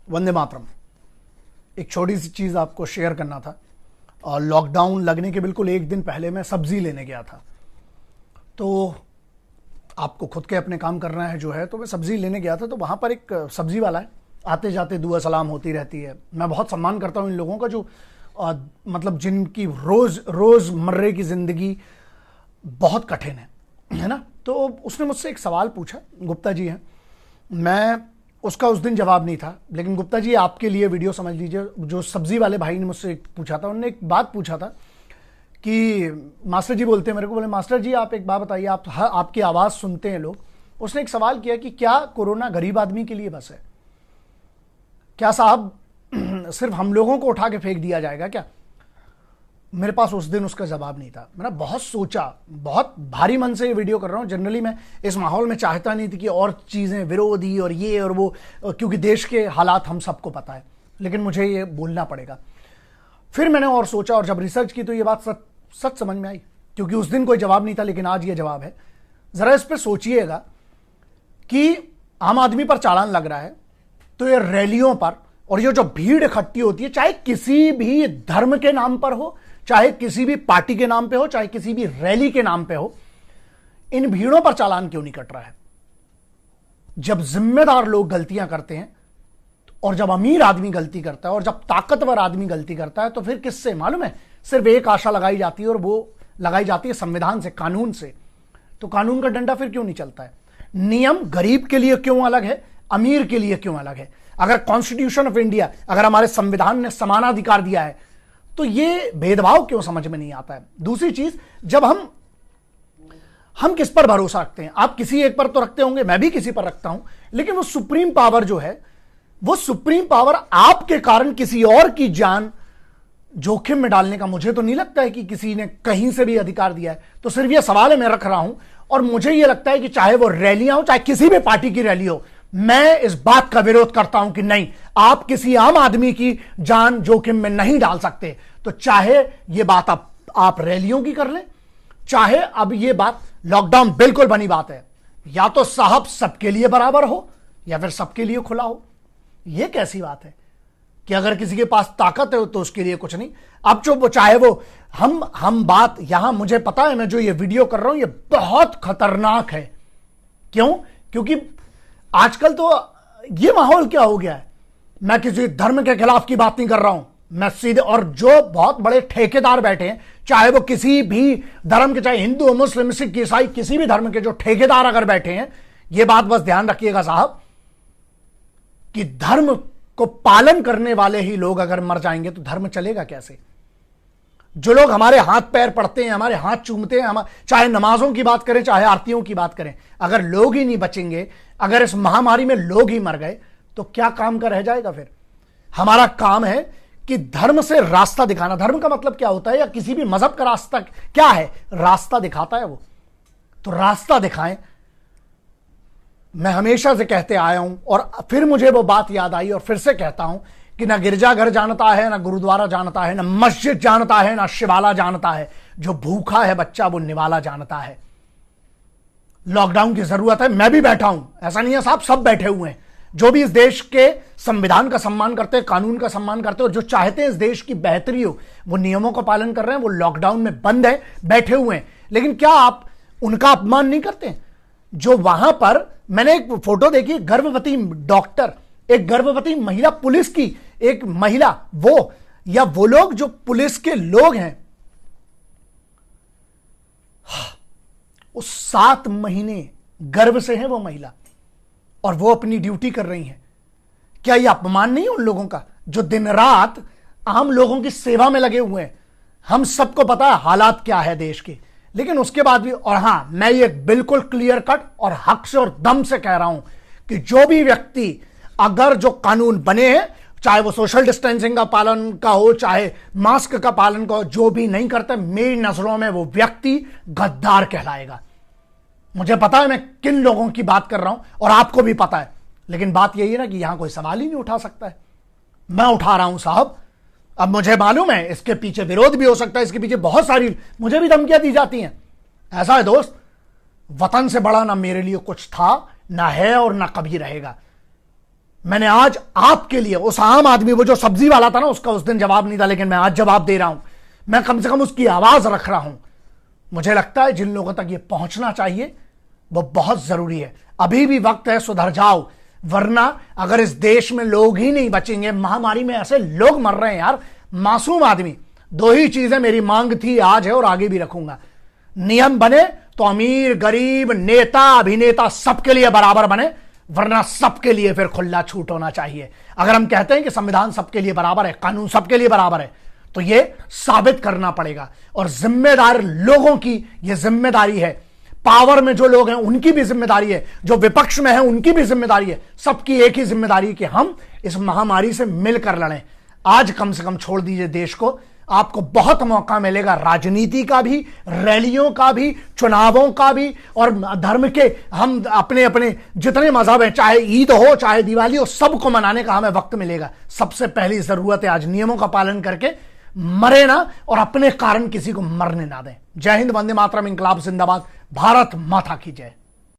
वंदे मातरम। एक छोटी सी चीज़ आपको शेयर करना था। और लॉकडाउन लगने के बिल्कुल एक दिन पहले मैं सब्जी लेने गया था। तो आपको खुद के अपने काम करना है जो है, तो मैं सब्जी लेने गया था। तो वहाँ पर एक सब्जी वाला है, आते जाते दुआ सलाम होती रहती है। मैं बहुत सम्मान करता हूँ इन लोगों का जो मतलब जिनकी रोज़मर्रे की ज़िंदगी बहुत कठिन है ना। तो उसने मुझसे एक सवाल पूछा, गुप्ता जी हैं, मैं उसका उस दिन जवाब नहीं था, लेकिन गुप्ता जी आपके लिए वीडियो समझ लीजिए। जो सब्जी वाले भाई ने मुझसे पूछा था, उन्होंने एक बात पूछा था कि मास्टर जी बोलते हैं मेरे को, बोले मास्टर जी आप एक बात बताइए, आपकी आवाज़ सुनते हैं लोग। उसने एक सवाल किया कि क्या कोरोना गरीब आदमी के लिए बस है? क्या साहब सिर्फ हम लोगों को उठा के फेंक दिया जाएगा क्या? मेरे पास उस दिन उसका जवाब नहीं था। मैंने बहुत सोचा, बहुत भारी मन से ये वीडियो कर रहा हूँ। जनरली मैं इस माहौल में चाहता नहीं थी कि और चीज़ें विरोधी और ये और वो, क्योंकि देश के हालात हम सबको पता है, लेकिन मुझे ये बोलना पड़ेगा। फिर मैंने और सोचा, और जब रिसर्च की तो ये बात सच समझ में आई, क्योंकि उस दिन कोई जवाब नहीं था लेकिन आज ये जवाब है। ज़रा इस पर सोचिएगा कि आम आदमी पर चालान लग रहा है, तो ये रैलियों पर और ये जो भीड़ इकट्ठी होती है, चाहे किसी भी धर्म के नाम पर हो, चाहे किसी भी पार्टी के नाम पे हो, चाहे किसी भी रैली के नाम पे हो, इन भीड़ों पर चालान क्यों नहीं कट रहा है? जब जिम्मेदार लोग गलतियां करते हैं, और जब अमीर आदमी गलती करता है, और जब ताकतवर आदमी गलती करता है, तो फिर किससे मालूम है? सिर्फ एक आशा लगाई जाती है, और वो लगाई जाती है संविधान से, कानून से। तो कानून का डंडा फिर क्यों नहीं चलता है? नियम गरीब के लिए क्यों अलग है, अमीर के लिए क्यों अलग है? अगर कॉन्स्टिट्यूशन ऑफ इंडिया, अगर हमारे संविधान ने समानाधिकार दिया है, तो ये भेदभाव क्यों समझ में नहीं आता है? दूसरी चीज, जब हम किस पर भरोसा रखते हैं? आप किसी एक पर तो रखते होंगे, मैं भी किसी पर रखता हूं, लेकिन वो सुप्रीम पावर जो है, वो सुप्रीम पावर आपके कारण किसी और की जान जोखिम में डालने का मुझे तो नहीं लगता है कि किसी ने कहीं से भी अधिकार दिया है। तो सिर्फ ये सवाल है मैं रख रहा हूं, और मुझे ये लगता है कि चाहे वो रैलियां हो, चाहे किसी भी पार्टी की रैली हो, मैं इस बात का विरोध करता हूं कि नहीं, आप किसी आम आदमी की जान जोखिम में नहीं डाल सकते। तो चाहे ये बात आप रैलियों की कर लें, चाहे अब ये बात लॉकडाउन बिल्कुल बनी बात है, या तो साहब सबके लिए बराबर हो या फिर सबके लिए खुला हो। यह कैसी बात है कि अगर किसी के पास ताकत है तो उसके लिए कुछ नहीं। अब जो वो चाहे वो हम बात यहां, मुझे पता है मैं जो ये वीडियो कर रहा हूं ये बहुत खतरनाक है। क्यों? क्योंकि आजकल तो ये माहौल क्या हो गया है, मैं किसी धर्म के खिलाफ की बात नहीं कर रहा हूं, मैं सीधे, और जो बहुत बड़े ठेकेदार बैठे हैं, चाहे वो किसी भी धर्म के, चाहे हिंदू मुस्लिम सिख ईसाई, किसी भी धर्म के जो ठेकेदार अगर बैठे हैं, ये बात बस ध्यान रखिएगा साहब कि धर्म को पालन करने वाले ही लोग अगर मर जाएंगे तो धर्म चलेगा कैसे? जो लोग हमारे हाथ पैर पड़ते हैं, हमारे हाथ चूमते हैं, हम चाहे नमाजों की बात करें, चाहे आरतियों की बात करें, अगर लोग ही नहीं बचेंगे, अगर इस महामारी में लोग ही मर गए, तो क्या काम का रह जाएगा फिर? हमारा काम है कि धर्म से रास्ता दिखाना। धर्म का मतलब क्या होता है, या किसी भी मजहब का रास्ता क्या है? रास्ता दिखाता है वो, तो रास्ता दिखाएं। मैं हमेशा से कहते आया हूं, और फिर मुझे वो बात याद आई और फिर से कहता हूं कि ना गिरजाघर जानता है, ना गुरुद्वारा जानता है, ना मस्जिद जानता है, ना शिवाला जानता है। जो भूखा है बच्चा वो निवाला जानता है। लॉकडाउन की जरूरत है, मैं भी बैठा हूं, ऐसा नहीं है साहब, सब बैठे हुए हैं जो भी इस देश के संविधान का सम्मान करते हैं, कानून का सम्मान करते हैं, और जो चाहते हैं इस देश की बेहतरी हो, वो नियमों का पालन कर रहे हैं, वो लॉकडाउन में बंद है, बैठे हुए हैं। लेकिन क्या आप उनका अपमान नहीं करते हैं? जो वहां पर, मैंने एक फोटो देखी, गर्भवती डॉक्टर, एक गर्भवती महिला पुलिस की एक महिला, वो या वो लोग जो पुलिस के लोग हैं, वो 7 महीने गर्भ से है वो महिला, और वो अपनी ड्यूटी कर रही हैं। क्या ये अपमान नहीं है उन लोगों का जो दिन रात आम लोगों की सेवा में लगे हुए हैं? हम सबको पता है हालात क्या है देश के, लेकिन उसके बाद भी, और हां, मैं ये बिल्कुल क्लियर कट और हक से और दम से कह रहा हूं कि जो भी व्यक्ति, अगर जो कानून बने हैं, चाहे वो सोशल डिस्टेंसिंग का पालन का हो, चाहे मास्क का पालन का हो, जो भी नहीं करता, मेरी नजरों में वो व्यक्ति गद्दार कहलाएगा। मुझे पता है मैं किन लोगों की बात कर रहा हूं, और आपको भी पता है, लेकिन बात यही है ना कि यहां कोई सवाल ही नहीं उठा सकता है। मैं उठा रहा हूं साहब। अब मुझे मालूम है इसके पीछे विरोध भी हो सकता है, इसके पीछे बहुत सारी मुझे भी धमकियां दी जाती हैं। ऐसा है दोस्त, वतन से बड़ा ना मेरे लिए कुछ था, ना है, और ना कभी रहेगा। मैंने आज आपके लिए, उस आम आदमी, वो जो सब्जी वाला था ना, उसका उस दिन जवाब नहीं था, लेकिन मैं आज जवाब दे रहा हूं। मैं कम से कम उसकी आवाज रख रहा हूं। मुझे लगता है जिन लोगों तक ये पहुंचना चाहिए वो बहुत जरूरी है। अभी भी वक्त है, सुधर जाओ, वरना अगर इस देश में लोग ही नहीं बचेंगे, महामारी में ऐसे लोग मर रहे हैं यार, मासूम आदमी। दो ही चीजें मेरी मांग थी, आज है और आगे भी रखूंगा। नियम बने तो अमीर गरीब नेता अभिनेता सबके लिए बराबर बने, वरना सबके लिए फिर खुला छूट होना चाहिए। अगर हम कहते हैं कि संविधान सबके लिए बराबर है, कानून सबके लिए बराबर है, तो यह साबित करना पड़ेगा। और जिम्मेदार लोगों की यह जिम्मेदारी है, पावर में जो लोग हैं उनकी भी जिम्मेदारी है, जो विपक्ष में है उनकी भी जिम्मेदारी है, सबकी एक ही जिम्मेदारी है कि हम इस महामारी से मिलकर लड़ें। आज कम से कम छोड़ दीजिए देश को। आपको बहुत मौका मिलेगा राजनीति का भी, रैलियों का भी, चुनावों का भी, और धर्म के हम अपने अपने जितने मजहब हैं, चाहे ईद हो चाहे दिवाली हो, सबको मनाने का हमें वक्त मिलेगा। सबसे पहली जरूरत है आज नियमों का पालन करके मरे ना, और अपने कारण किसी को मरने ना दें। जय हिंद, वंदे मातरम, इंकलाब जिंदाबाद, भारत माता की जय।